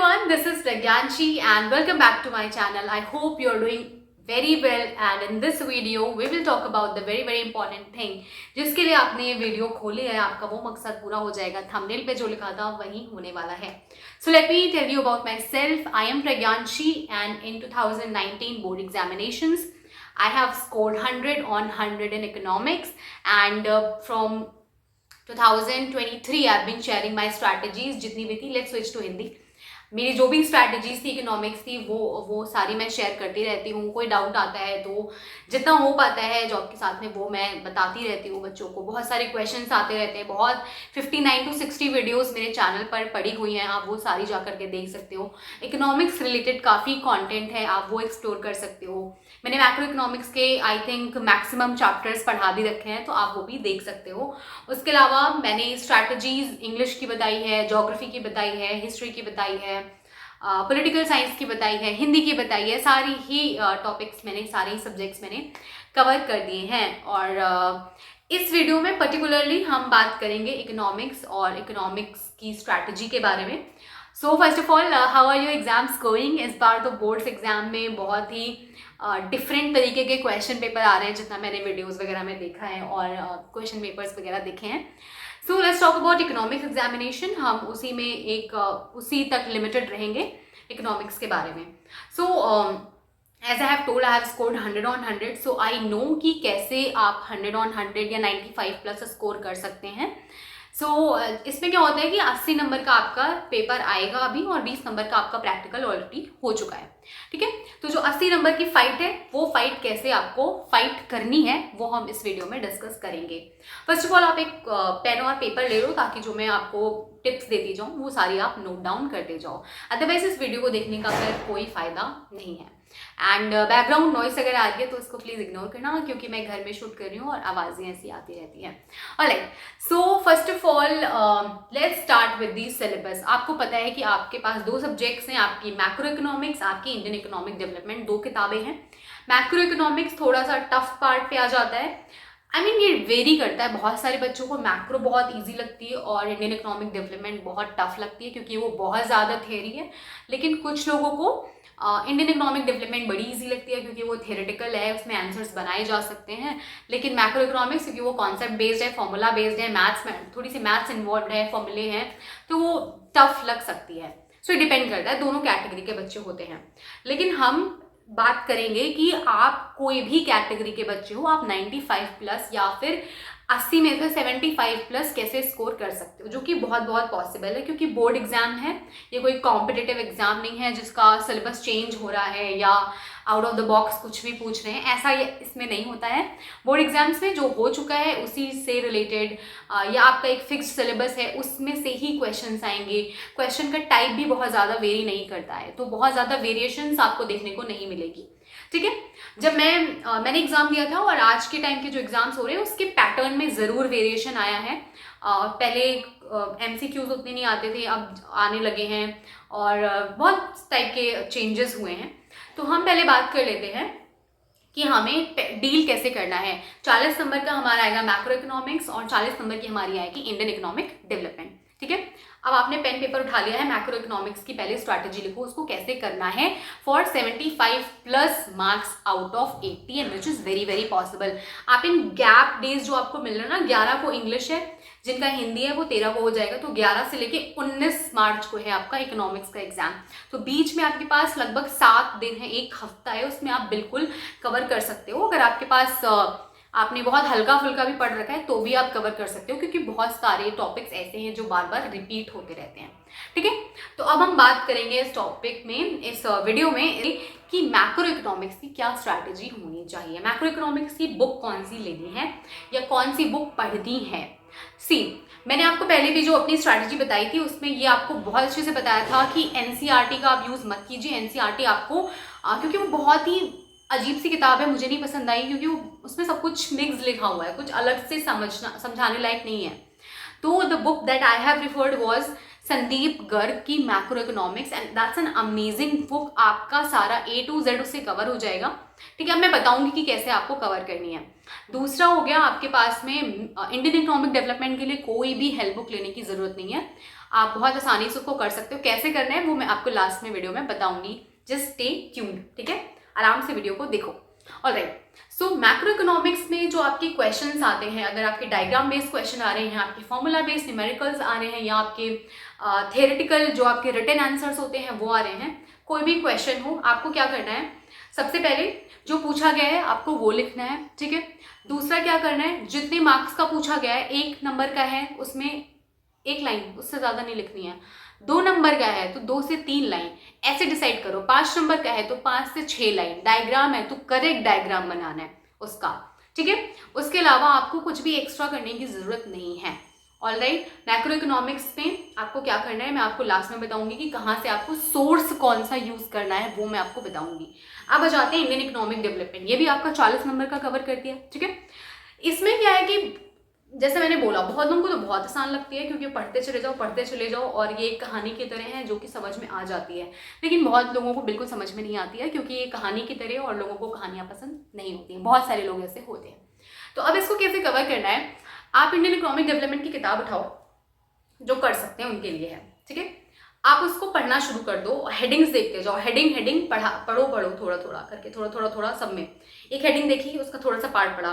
everyone, this is Pragyanshi and welcome back to my channel. I hope you're doing very well and in this video we will talk about the very important thing जिसके लिए आपने ये video खोली है, आपका वो मकसद पूरा हो जाएगा. थंबनेल पे जो लिखा था वही होने वाला है. So let me tell you about myself. I am Pragyanshi and in 2019 board examinations I have scored 100 on 100 in economics and from 2023 I've been sharing my strategies जितनी भी थी. Let's switch to Hindi. मेरी जो भी स्ट्रैटेजीज थी economics की वो सारी मैं शेयर करती रहती हूँ. कोई डाउट आता है तो जितना हो पाता है जॉब के साथ में वो मैं बताती रहती हूँ बच्चों को. बहुत सारे क्वेश्चंस आते रहते हैं. बहुत 59 to 60 वीडियोस मेरे चैनल पर पड़ी हुई हैं, आप वो सारी जा करके देख सकते हो. इकोनॉमिक्स रिलेटेड काफ़ी कंटेंट है, आप वो एक्सप्लोर कर सकते हो. मैंने मैक्रो इकोनॉमिक्स के आई थिंक मैक्सिमम चैप्टर्स पढ़ा भी रखे हैं तो आप वो भी देख सकते हो. उसके अलावा मैंने स्ट्रैटेजीज इंग्लिश की बताई है, ज्योग्राफी की बताई है, हिस्ट्री की बताई है, पॉलिटिकल साइंस की बताई है, हिंदी की बताई है. सारी ही टॉपिक्स मैंने, सारे ही सब्जेक्ट्स मैंने कवर कर दिए हैं. और इस वीडियो में पर्टिकुलरली हम बात करेंगे इकोनॉमिक्स और इकोनॉमिक्स की स्ट्रैटेजी के बारे में. So first of all, how are your exams going? इस बार तो बोर्ड्स एग्जाम में बहुत ही डिफरेंट तरीके के क्वेश्चन पेपर आ रहे हैं जितना मैंने वीडियोस वगैरह में देखा है और क्वेश्चन पेपर्स वगैरह देखे हैं. So let's talk about economics examination. हम उसी में उसी तक लिमिटेड रहेंगे इकोनॉमिक्स के बारे में. So as I have told, I have scored 100 on 100. So I know कि कैसे आप 100 on 100 या 95 प्लस स्कोर कर सकते हैं. सो इसमें क्या होता है कि 80 नंबर का आपका पेपर आएगा अभी और 20 नंबर का आपका प्रैक्टिकल ऑलरेडी हो चुका है. ठीक है, तो जो 80 नंबर की फाइट है वो फाइट कैसे आपको फाइट करनी है वो हम इस वीडियो में डिस्कस करेंगे. फर्स्ट ऑफ ऑल, आप एक पेन और पेपर ले लो ताकि जो मैं आपको टिप्स देती जाऊँ वो सारी आप नोट डाउन करते जाओ. अदरवाइज इस वीडियो को देखने का फिर कोई फायदा नहीं है. एंड बैकग्राउंड नॉइस अगर आ रही है तो इसको प्लीज़ इग्नोर करना क्योंकि मैं घर में शूट कर रही हूँ और आवाज़ें ऐसी आती रहती हैं. Alright, so first of all let's start with the syllabus. आपको पता है कि आपके पास दो सब्जेक्ट्स हैं, आपकी मैक्रो इकोनॉमिक्स, आपकी इंडियन इकोनॉमिक डेवलपमेंट. दो किताबें हैं. मैक्रो इकोनॉमिक्स थोड़ा सा टफ पार्ट पे आ जाता है. ये वेरी करता है. बहुत सारे बच्चों को मैक्रो बहुत इजी लगती है और इंडियन इकोनॉमिक डेवलपमेंट बहुत टफ लगती है क्योंकि वो बहुत ज़्यादा थियरी है. लेकिन कुछ लोगों को इंडियन इकोनॉमिक डेवलपमेंट बड़ी इजी लगती है क्योंकि वो थियोरेटिकल है, उसमें आंसर्स बनाए जा सकते हैं. लेकिन मैक्रो इकोनॉमिक्स क्योंकि वो कॉन्सेप्ट बेस्ड है, फॉर्मूला बेस्ड है, मैथ्स में थोड़ी सी मैथ्स इन्वॉल्व है, फॉर्मूले हैं, तो वो टफ लग सकती है. सो डिपेंड करता है, दोनों कैटेगरी के बच्चे होते हैं. लेकिन हम बात करेंगे कि आप कोई भी कैटेगरी के बच्चे हो, आप 95 प्लस या फिर 80 में से 75 प्लस कैसे स्कोर कर सकते हो, जो कि बहुत पॉसिबल है क्योंकि बोर्ड एग्जाम है. ये कोई कॉम्पिटिटिव एग्जाम नहीं है जिसका सिलेबस चेंज हो रहा है या आउट ऑफ द बॉक्स कुछ भी पूछ रहे हैं. ऐसा इसमें नहीं होता है. बोर्ड एग्जाम्स में जो हो चुका है उसी से रिलेटेड या आपका एक फिक्स्ड सिलेबस है उसमें से ही क्वेश्चंस आएंगे. क्वेश्चन का टाइप भी बहुत ज़्यादा वेरी नहीं करता है तो बहुत ज़्यादा वेरिएशंस आपको देखने को नहीं मिलेगी. ठीक है, जब मैंने एग्जाम दिया था और आज के टाइम के जो एग्जाम्स हो रहे हैं उसके पैटर्न में ज़रूर वेरिएशन आया है. पहले MCQs उतने नहीं आते थे, अब आने लगे हैं और बहुत टाइप के चेंजेस हुए हैं. तो हम पहले बात कर लेते हैं कि हमें डील कैसे करना है. 40 नंबर का हमारा आएगा मैक्रो इकोनॉमिक्स और 40 नंबर की हमारी आएगी इंडियन इकोनॉमिक डेवलपमेंट. ठीक है, अब आपने पेन पेपर उठा लिया है. मैक्रो इकोनॉमिक्स की पहले स्ट्रैटेजी लिखो, उसको कैसे करना है for 75 plus marks out of 80 and which is very possible. आप इन गैप डेज जो आपको मिल रहा है ना, 11 को इंग्लिश है, जिनका हिंदी है वो 13 को हो जाएगा, तो 11 से लेके 19 मार्च को है आपका इकोनॉमिक्स का एग्जाम. तो बीच में आपके पास लगभग 7 दिन है, एक हफ्ता है, उसमें आप बिल्कुल कवर कर सकते हो. अगर आपके पास आपने बहुत हल्का फुल्का भी पढ़ रखा है तो भी आप कवर कर सकते हो क्योंकि बहुत सारे टॉपिक्स ऐसे हैं जो बार बार रिपीट होते रहते हैं. ठीक है, तो अब हम बात करेंगे इस टॉपिक में, इस वीडियो में, कि मैक्रो इकोनॉमिक्स की क्या स्ट्रैटेजी होनी चाहिए. मैक्रो इकोनॉमिक्स की बुक कौन सी लेनी है या कौन सी बुक पढ़नी है. मैंने आपको पहले भी जो अपनी स्ट्रैटेजी बताई थी उसमें ये आपको बहुत अच्छे से बताया था कि NCERT का आप यूज़ मत कीजिए. NCERT आपको क्योंकि वो बहुत ही अजीब सी किताब है, मुझे नहीं पसंद आई क्योंकि उसमें सब कुछ मिक्स लिखा हुआ है, कुछ अलग से समझाने लायक नहीं है. तो the book that I have referred was Sandeep Garg की macro economics and that's an amazing book. आपका सारा A to Z उससे कवर हो जाएगा. ठीक है, अब मैं बताऊंगी कि कैसे आपको कवर करनी है. दूसरा हो गया, आपके पास में इंडियन इकोनॉमिक डेवलपमेंट के लिए कोई भी हेल्प बुक लेने की ज़रूरत नहीं है. आप बहुत आसानी से उसको कर सकते हो। कैसे करना है वो मैं आपको लास्ट में वीडियो में बताऊंगी। जस्ट स्टे ट्यून्ड, ठीक है, आराम से वीडियो को देखो। ऑलराइट, सो मैक्रो इकोनॉमिक्स में जो आपके क्वेश्चंस आते हैं, अगर आपके डायग्राम बेस्ड क्वेश्चन आ रहे हैं, आपके फॉर्मूला बेस्ड न्यूमेरिकल्स आ रहे हैं, या आपके थियोरेटिकल जो आपके रिटन आंसर्स होते हैं वो आ रहे हैं, कोई भी क्वेश्चन हो, आपको क्या करना है, सबसे पहले जो पूछा गया है आपको वो लिखना है, ठीक है। दूसरा क्या करना है, जितने मार्क्स का पूछा गया है, 1 नंबर का है उसमें 1 लाइन, उससे ज़्यादा नहीं लिखनी है। 2 नंबर का है तो 2 से 3 लाइन ऐसे डिसाइड करो। 5 नंबर का है तो 5 से 6 लाइन। डायग्राम है तो करेक्ट डायग्राम बनाना है उसका, ठीक है। उसके अलावा आपको कुछ भी एक्स्ट्रा करने की जरूरत नहीं है। ऑलराइट, मैक्रो इकोनॉमिक्स में आपको क्या करना है मैं आपको लास्ट में बताऊंगी कि कहाँ से आपको सोर्स कौन सा यूज करना है वो मैं आपको बताऊंगी। अब आ जाते हैं इंडियन इकोनॉमिक डेवलपमेंट, ये भी आपका 40 नंबर का कवर कर दिया, ठीक है। इसमें क्या है कि जैसे मैंने बोला, बहुत लोगों को तो बहुत आसान लगती है क्योंकि पढ़ते चले जाओ और ये एक कहानी की तरह है जो कि समझ में आ जाती है। लेकिन बहुत लोगों को बिल्कुल समझ में नहीं आती है क्योंकि ये कहानी की तरह और लोगों को कहानियां पसंद नहीं होती हैं। बहुत सारे लोग ऐसे होते हैं। तो अब इसको कैसे कवर करना है, आप इंडियन इकोनॉमिक डेवलपमेंट की किताब उठाओ, जो कर सकते हैं उनके लिए है, ठीक है। आप उसको पढ़ना शुरू कर दो, हेडिंग्स देखते जाओ, हेडिंग पढ़ो थोड़ा थोड़ा करके, थोड़ा सब में एक हेडिंग देखी, उसका थोड़ा सा पार्ट पढ़ा।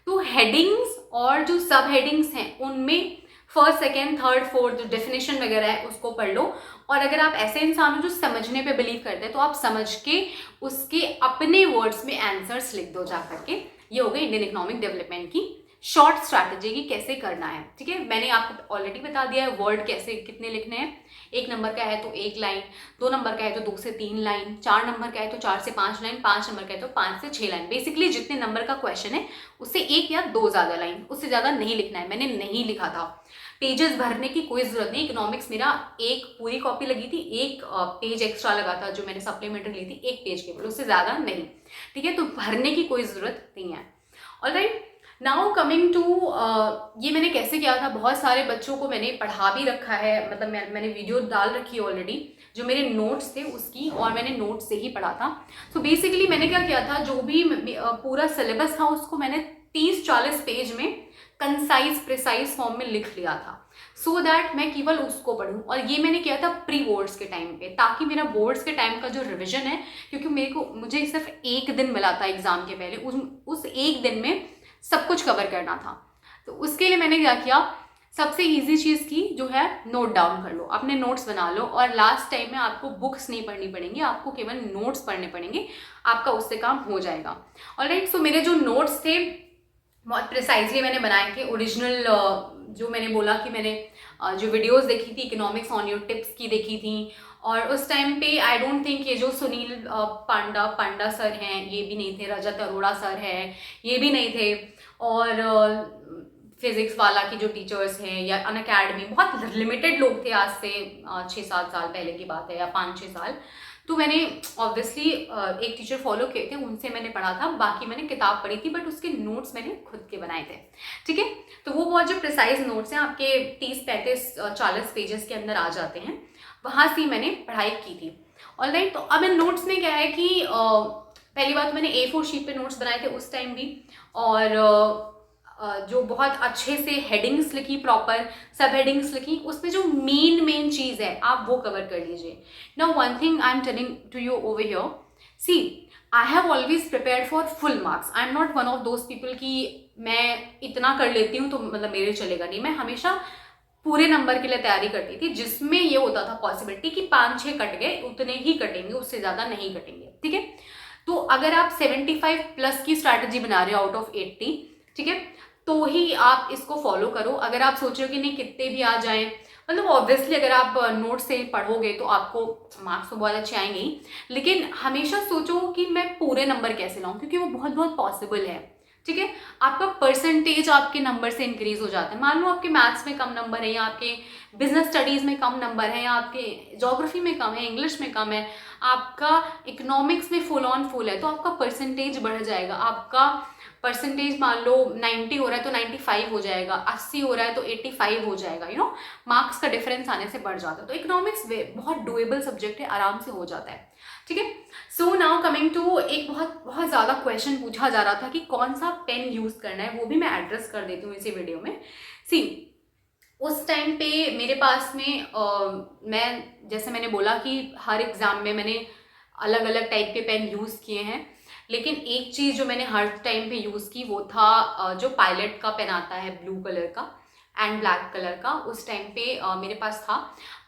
तो हेडिंग्स और जो सब हेडिंग्स हैं उनमें फर्स्ट, सेकेंड, थर्ड, फोर्थ जो डेफिनेशन वगैरह है उसको पढ़ लो। और अगर आप ऐसे इंसान हो जो समझने पे बिलीव करते हैं तो आप समझ के उसके अपने वर्ड्स में आंसर्स लिख दो जा करके। ये हो गई इंडियन इकोनॉमिक डेवलपमेंट की शॉर्ट स्ट्रैटेजी की कैसे करना है, ठीक है। मैंने आपको ऑलरेडी बता दिया है वर्ड कैसे कितने लिखने हैं। 1 नंबर का है तो 1 लाइन, 2 नंबर का है तो 2 से 3 लाइन, 4 नंबर का है तो 4 से 5 लाइन, 5 नंबर का है तो 5 से 6 लाइन। बेसिकली जितने नंबर का क्वेश्चन है उससे 1 या 2 ज्यादा लाइन, उससे ज्यादा नहीं लिखना है। मैंने नहीं लिखा था, पेजेस भरने की कोई जरूरत नहीं। इकोनॉमिक्स मेरा एक पूरी कॉपी लगी थी, 1 पेज एक्स्ट्रा लगा था जो मैंने सप्लीमेंट्री ली थी, 1 पेज केवल, उससे ज्यादा नहीं, ठीक है। तो भरने की कोई जरूरत नहीं है। ऑलराइट, नाउ कमिंग टू ये मैंने कैसे किया था, बहुत सारे बच्चों को मैंने पढ़ा भी रखा है, मतलब मैंने वीडियो डाल रखी है ऑलरेडी जो मेरे नोट्स थे उसकी, और मैंने नोट्स से ही पढ़ा था। तो बेसिकली मैंने क्या किया था, जो भी पूरा सिलेबस था उसको मैंने 30-40 पेज में कंसाइज प्रिसाइज फॉर्म में लिख लिया था, सो दैट मैं केवल उसको पढ़ूं। और ये मैंने किया था प्री बोर्ड्स के टाइम पे, ताकि मेरा बोर्ड्स के टाइम का जो रिविजन है, क्योंकि मुझे सिर्फ 1 दिन मिला था एग्जाम के पहले, उस 1 दिन में सब कुछ कवर करना था। तो उसके लिए मैंने क्या किया, सबसे इजी चीज़ की जो है नोट डाउन कर लो, अपने नोट्स बना लो। और लास्ट टाइम में आपको बुक्स नहीं पढ़नी पड़ेंगी, आपको केवल नोट्स पढ़ने पड़ेंगे, आपका उससे काम हो जाएगा। ऑलराइट, सो मेरे जो नोट्स थे बहुत प्रिसाइजली मैंने बनाए थे। ओरिजिनल जो मैंने बोला कि मैंने जो वीडियोस देखी थी इकोनॉमिक्स ऑन योर टिप्स की देखी थी, और उस टाइम पे आई डोंट थिंक ये जो सुनील पांडा सर हैं ये भी नहीं थे, रजत अरोड़ा सर हैं ये भी नहीं थे, और फिजिक्स वाला की जो टीचर्स हैं या अन अकेडमी, बहुत लिमिटेड लोग थे। आज से 6-7 साल पहले की बात है, या 5-6 साल। तो मैंने ऑब्वियसली एक टीचर फॉलो किए थे, उनसे मैंने पढ़ा था, बाकी मैंने किताब पढ़ी थी, बट उसके नोट्स मैंने खुद के बनाए थे, ठीक है। तो वो बहुत जो प्रिसाइज नोट्स हैं आपके 30-35-40 पेजेस के अंदर आ जाते हैं, वहाँ से मैंने पढ़ाई की थी। ऑलराइट, तो अब इन नोट्स में क्या है कि पहली बात मैंने A4 शीट पे नोट्स बनाए थे उस टाइम भी, और जो बहुत अच्छे से हेडिंग्स लिखी, प्रॉपर सब हेडिंग्स लिखी, उसमें जो मेन चीज़ है आप वो कवर कर लीजिए। Now one thing I am telling to you over here, see I have always prepared for full marks. I am not one of those people कि मैं इतना कर लेती हूँ तो मतलब मेरे चलेगा नहीं। मैं हमेशा पूरे नंबर के लिए तैयारी करती थी, जिसमें ये होता था पॉसिबिलिटी कि 5-6 कट गए, उतने ही कटेंगे, उससे ज़्यादा नहीं कटेंगे, ठीक है। तो अगर आप 75+ की स्ट्रैटेजी बना रहे हो आउट ऑफ 80, ठीक है, तो ही आप इसको फॉलो करो। अगर आप सोच रहे हो कि नहीं कितने भी आ जाएं, मतलब ऑब्वियसली अगर आप नोट से पढ़ोगे तो आपको मार्क्स तो बहुत अच्छे आएंगे ही, लेकिन हमेशा सोचो कि मैं पूरे नंबर कैसे लाऊं, क्योंकि वो बहुत बहुत पॉसिबल है, ठीक है। आपका परसेंटेज आपके नंबर से इंक्रीज हो जाता है। मान लो आपके मैथ्स में कम नंबर है, या आपके बिजनेस स्टडीज में कम नंबर है, या आपके ज्योग्राफी में कम है, इंग्लिश में कम है, आपका इकोनॉमिक्स में फुल ऑन फुल है, तो आपका परसेंटेज बढ़ जाएगा। आपका परसेंटेज मान लो 90 हो रहा है तो 95 हो जाएगा, 80 हो रहा है तो 85 हो जाएगा, यू नो, मार्क्स का डिफरेंस आने से बढ़ जाता है। तो इकोनॉमिक्स बहुत डुएबल सब्जेक्ट है, आराम से हो जाता है, ठीक है। सो नाउ कमिंग टू, एक बहुत ज़्यादा क्वेश्चन पूछा जा रहा था कि कौन सा पेन यूज़ करना है, वो भी मैं एड्रेस कर देती हूँ इसी वीडियो में। सी, उस टाइम पे मेरे पास में मैं जैसे मैंने बोला कि हर एग्ज़ाम में मैंने अलग अलग टाइप के पेन यूज़ किए हैं, लेकिन एक चीज़ जो मैंने हर टाइम पे यूज़ की वो था जो पायलट का पेन आता है ब्लू कलर का एंड ब्लैक कलर का, उस टाइम पे मेरे पास था।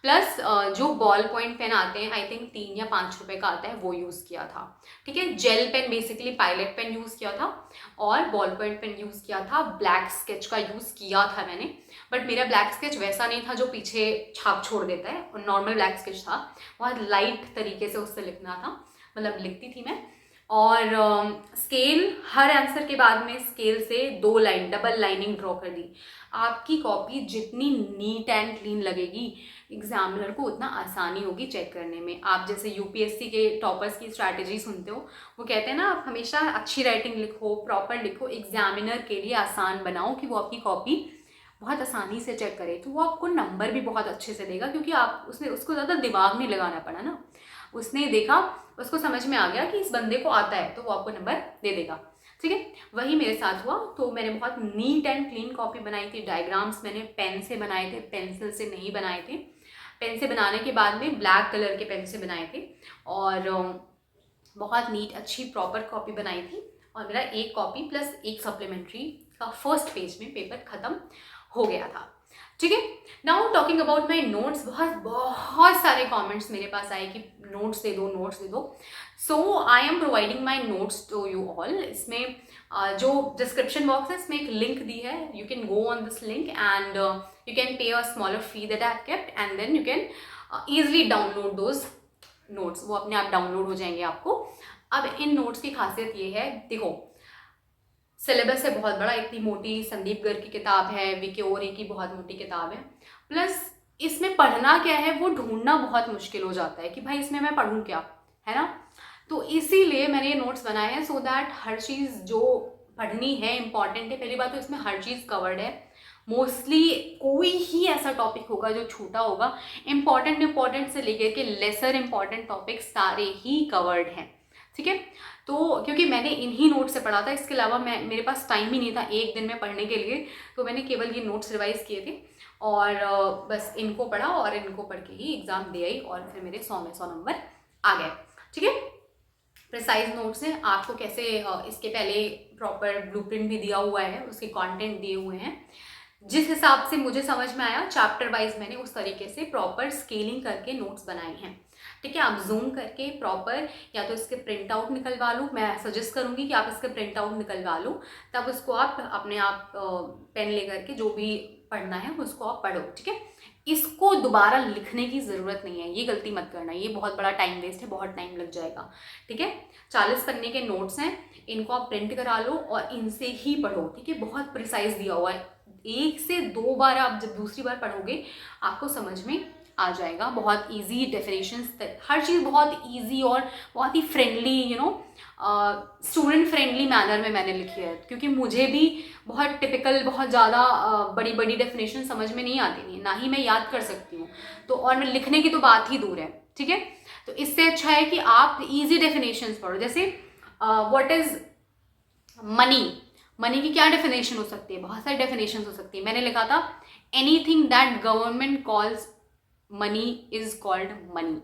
प्लस जो बॉल पॉइंट पेन आते हैं, आई थिंक 3 या 5 रुपए का आता है, वो यूज़ किया था। ठीक है, gel pen basically pilot pen use किया था और बॉल पॉइंट पेन यूज़ किया था। ब्लैक स्केच का यूज़ किया था मैंने, बट मेरा ब्लैक स्केच वैसा नहीं था जो पीछे छाप छोड़ देता है, और नॉर्मल ब्लैक स्केच था, बहुत लाइट तरीके से उससे लिखना था, मतलब लिखती थी मैं। और स्केल, हर आंसर के बाद में स्केल से 2 लाइन डबल लाइनिंग ड्रॉ कर दी। आपकी कॉपी जितनी नीट एंड क्लीन लगेगी, एग्जामिनर को उतना आसानी होगी चेक करने में। आप जैसे यूपीएससी के टॉपर्स की स्ट्रैटेजी सुनते हो, वो कहते हैं ना, आप हमेशा अच्छी राइटिंग लिखो, प्रॉपर लिखो, एग्जामिनर के लिए आसान बनाओ कि वो आपकी कॉपी बहुत आसानी से चेक करे, तो वो आपको नंबर भी बहुत अच्छे से देगा, क्योंकि आप उसको ज़्यादा दिमाग नहीं लगाना पड़ा ना। उसने देखा, उसको समझ में आ गया कि इस बंदे को आता है, तो वो आपको नंबर दे देगा। ठीक है, वही मेरे साथ हुआ। तो मैंने बहुत नीट एंड क्लीन कॉपी बनाई थी। डायग्राम्स मैंने पेन से बनाए थे, पेंसिल से नहीं बनाए थे। पेन से बनाने के बाद में ब्लैक कलर के पेन से बनाए थे, और बहुत नीट अच्छी प्रॉपर कॉपी बनाई थी। और मेरा एक कॉपी प्लस एक सप्लीमेंट्री का फर्स्ट पेज में पेपर ख़त्म हो गया था। ठीक है, now talking about my notes, बहुत सारे कमेंट्स मेरे पास आए कि नोट्स दे दो, नोट्स दे दो। So I am providing my notes to you all. इसमें जो डिस्क्रिप्शन बॉक्स है, इसमें एक लिंक दी है, you can go on this link and you can pay a smaller fee that I have kept, and then you can easily download those notes. वो अपने आप डाउनलोड हो जाएंगे आपको। अब इन नोट्स की खासियत ये है, देखो सिलेबस है बहुत बड़ा, इतनी मोटी संदीप गर्ग की किताब है, वीके ओरे की बहुत मोटी किताब है, प्लस इसमें पढ़ना क्या है वो ढूंढना बहुत मुश्किल हो जाता है कि भाई इसमें मैं पढ़ूं क्या, है ना। तो इसीलिए मैंने ये नोट्स बनाए हैं, सो दैट हर चीज़ जो पढ़नी है इंपॉर्टेंट है। पहली बात तो इसमें हर चीज़ कवर्ड है, मोस्टली कोई ही ऐसा टॉपिक होगा जो छूटा होगा। इंपॉर्टेंट से लेकर के लेसर इंपॉर्टेंट टॉपिक सारे ही कवर्ड हैं। ठीक है, तो क्योंकि मैंने इन्हीं नोट से पढ़ा था, इसके अलावा मेरे पास टाइम ही नहीं था एक दिन में पढ़ने के लिए, तो मैंने केवल ये नोट्स रिवाइज किए थे और बस इनको पढ़ा और इनको पढ़ के ही एग्ज़ाम दे आई, और फिर मेरे 100 में 100 नंबर आ गए। ठीक है, प्रिसाइज नोट्स हैं, आपको कैसे इसके पहले प्रॉपर ब्लूप्रिंट भी दिया हुआ है, उसके कंटेंट दिए हुए हैं। जिस हिसाब से मुझे समझ में आया चैप्टर वाइज मैंने उस तरीके से प्रॉपर स्केलिंग करके नोट्स बनाए हैं। ठीक है, आप जूम करके प्रॉपर या तो इसके प्रिंट आउट निकलवा लो, मैं सजेस्ट करूंगी कि आप इसके प्रिंट आउट निकलवा लो, तब उसको आप अपने आप पेन लेकर के जो भी पढ़ना है उसको आप पढ़ो। ठीक है, इसको दोबारा लिखने की ज़रूरत नहीं है, ये गलती मत करना, ये बहुत बड़ा टाइम वेस्ट है, बहुत टाइम लग जाएगा। ठीक है, 40 पन्ने के नोट्स हैं, इनको आप प्रिंट करा लो और इनसे ही पढ़ो। ठीक है, बहुत प्रिसाइज दिया हुआ है, 1 से 2 बार आप जब दूसरी बार पढ़ोगे आपको समझ में आ जाएगा। बहुत इजी डेफिनेशंस तक, हर चीज़ बहुत इजी और बहुत ही फ्रेंडली, स्टूडेंट फ्रेंडली मैनर में मैंने लिखी है, क्योंकि मुझे भी बहुत टिपिकल, बहुत ज़्यादा बड़ी बड़ी डेफिनेशन समझ में नहीं आती थी, ना ही मैं याद कर सकती हूँ, तो और मैं लिखने की तो बात ही दूर है। ठीक है, तो इससे अच्छा है कि आप इजी डेफिनेशंस पढ़ो। जैसे व्हाट इज़ मनी की क्या डेफिनेशन हो सकती है, बहुत सारी डेफिनेशन हो सकती है। मैंने लिखा था anything that government calls money is called money.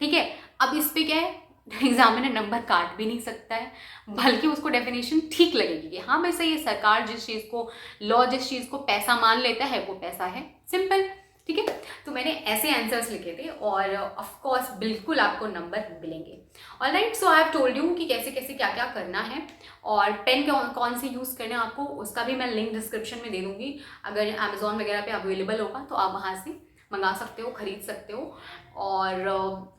ठीक है, अब इस पे क्या है, एग्जामिनर नंबर काट भी नहीं सकता है, बल्कि उसको डेफिनेशन ठीक लगेगी कि हाँ भाई सही है, सरकार जिस चीज़ को, लॉ जिस चीज़ को पैसा मान लेता है वो पैसा है, सिंपल। ठीक है, तो मैंने ऐसे आंसर्स लिखे थे और ऑफ कोर्स बिल्कुल आपको नंबर मिलेंगे। Alright, so I have told you कि कैसे कैसे क्या क्या करना है, और पेन कौन से यूज़ करना है आपको, उसका भी मैं लिंक डिस्क्रिप्शन में दे दूँगी। अगर अमेजोन वगैरह पे अवेलेबल होगा तो आप वहाँ से मंगा सकते हो, खरीद सकते हो। और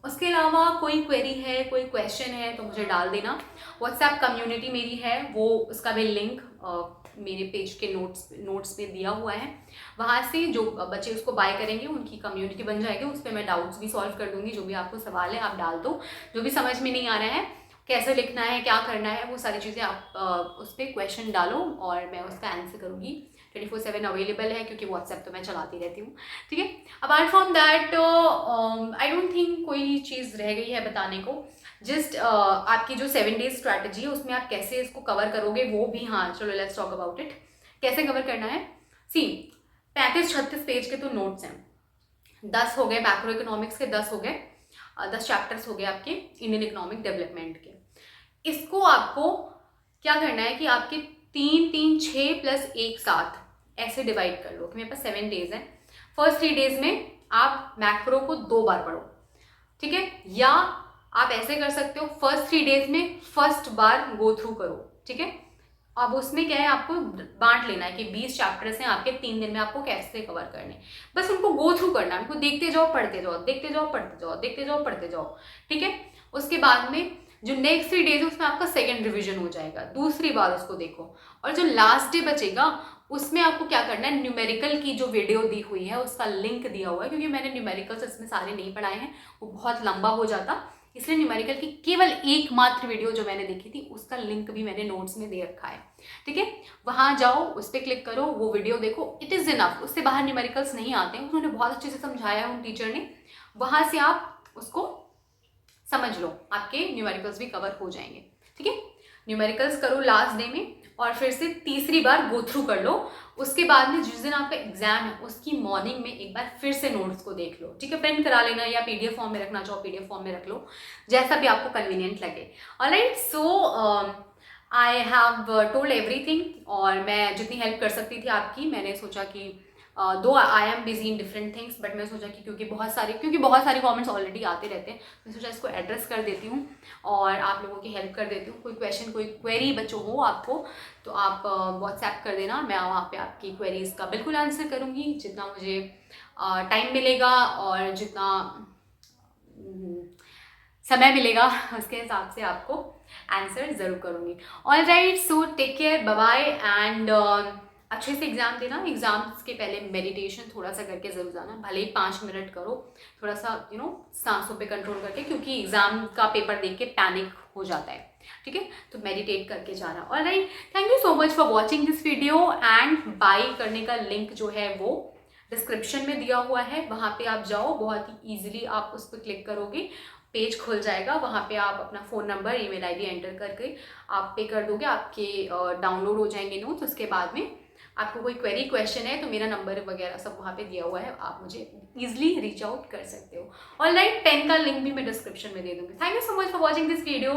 उसके अलावा कोई क्वेरी है, कोई क्वेश्चन है तो मुझे डाल देना। व्हाट्सएप कम्युनिटी मेरी है, वो उसका भी लिंक मेरे पेज के नोट्स पे दिया हुआ है, वहाँ से जो बच्चे उसको बाय करेंगे उनकी कम्युनिटी बन जाएगी, उस पर मैं डाउट्स भी सॉल्व कर दूंगी। जो भी आपको सवाल है आप डाल दो, जो भी समझ में नहीं आ रहा है, कैसे लिखना है, क्या करना है, वो सारी चीज़ें आप उस पर क्वेश्चन डालो और मैं उसका आंसर करूँगी। 24/7 अवेलेबल है, क्योंकि व्हाट्सएप तो मैं चलाती रहती हूँ। ठीक है, apart from that I don't think कोई चीज़ रह गई है बताने को। जस्ट आपकी जो 7 डेज स्ट्रैटेजी है उसमें आप कैसे इसको कवर करोगे वो भी, हाँ चलो लेट्स टॉक अबाउट इट। कैसे कवर करना है, सी 35-36 पेज के तो नोट्स हैं। 10 हो गए मैक्रो इकोनॉमिक्स के, 10 हो गए, 10 चैप्टर्स हो गए आपके इंडियन इकोनॉमिक डेवलपमेंट के। इसको आपको क्या करना है कि आपके 3-3-6 प्लस 1-7 ऐसे डिवाइड कर लो कि मेरे पास 7 डेज हैं। फर्स्ट 3 डेज में आप मैक्रो को 2 बार पढ़ो, ठीक है। या आप ऐसे कर सकते हो, फर्स्ट 3 डेज में फर्स्ट बार गो थ्रू करो, ठीक है। अब उसमें क्या है, आपको बांट लेना है कि 20 चैप्टर्स हैं आपके, 3 दिन में आपको कैसे कवर करने, बस उनको गो थ्रू करना है, उनको देखते जाओ पढ़ते जाओ, देखते जाओ पढ़ते जाओ, देखते जाओ पढ़ते जाओ, ठीक है। उसके बाद में जो नेक्स्ट 3 डेज है उसमें आपका सेकेंड रिविजन हो जाएगा, दूसरी बार उसको देखो। और जो लास्ट डे बचेगा उसमें आपको क्या करना है, न्यूमेरिकल की जो वीडियो दी हुई है उसका लिंक दिया हुआ है, क्योंकि मैंने न्यूमेरिकल्स इसमें सारे नहीं पढ़ाए हैं, वो बहुत लंबा हो जाता, इसलिए न्यूमेरिकल की केवल एकमात्र वीडियो जो मैंने देखी थी उसका लिंक भी मैंने नोट्स में दे रखा है, ठीक है। वहां जाओ, उस पर क्लिक करो, वो वीडियो देखो, इट इज़ इनफ। उससे बाहर न्यूमेरिकल्स नहीं आते हैं, उन्होंने बहुत अच्छे से समझाया है उन टीचर ने, वहां से आप उसको समझ लो, आपके न्यूमेरिकल्स भी कवर हो जाएंगे, ठीक है। न्यूमेरिकल्स करो लास्ट डे में और फिर से तीसरी बार गो थ्रू कर लो। उसके बाद में जिस दिन आपका एग्जाम है उसकी मॉर्निंग में एक बार फिर से नोट्स को देख लो, ठीक है। प्रिंट करा लेना या पीडीएफ फॉर्म में रखना चाहो पीडीएफ फॉर्म में रख लो, जैसा भी आपको कन्वीनियंट लगे। Alright, so I have told everything, और मैं जितनी हेल्प कर सकती थी आपकी, मैंने सोचा कि दो I am busy in different things, but मैं सोचा कि क्योंकि बहुत सारे कमेंट्स ऑलरेडी आते रहते हैं, मैं सोचा इसको एड्रेस कर देती हूँ और आप लोगों की हेल्प कर देती हूँ। कोई क्वेश्चन, कोई क्वेरी बच्चों हो आपको तो आप व्हाट्सएप कर देना, मैं वहाँ पे आपकी क्वेरीज का बिल्कुल आंसर करूँगी, जितना मुझे टाइम मिलेगा और जितना समय मिलेगा उसके हिसाब से आपको आंसर ज़रूर करूँगी। Alright, so take care, bye bye, and अच्छे से एग्जाम देना। एग्जाम्स के पहले मेडिटेशन थोड़ा सा करके जरूर जाना, भले ही 5 मिनट करो, थोड़ा सा सांसों पे कंट्रोल करके, क्योंकि एग्जाम का पेपर देख के पैनिक हो जाता है, ठीक है। तो मेडिटेट करके जाना। Alright, thank you so much for watching this video, and bye करने का लिंक जो है वो डिस्क्रिप्शन में दिया हुआ है, वहाँ पे आप जाओ, बहुत ही ईजिली आप उस पर क्लिक करोगे, पेज खुल जाएगा, वहाँ पे आप अपना phone number, email ID enter करके आप पे कर दोगे, आपके डाउनलोड हो जाएंगे नोट्स। उसके बाद में आपको कोई क्वेरी क्वेश्चन है तो मेरा नंबर वगैरह सब वहाँ पे दिया हुआ है, आप मुझे इजीली रीच आउट कर सकते हो। ऑलराइट, पेन का लिंक भी मैं डिस्क्रिप्शन में दे दूँगी। Thank you so much for watching this video.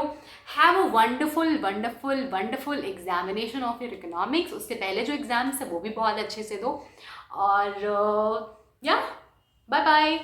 Have a wonderful wonderful wonderful examination of your economics. उससे पहले जो एग्जाम्स है वो भी बहुत अच्छे से दो, और या बाय बाय।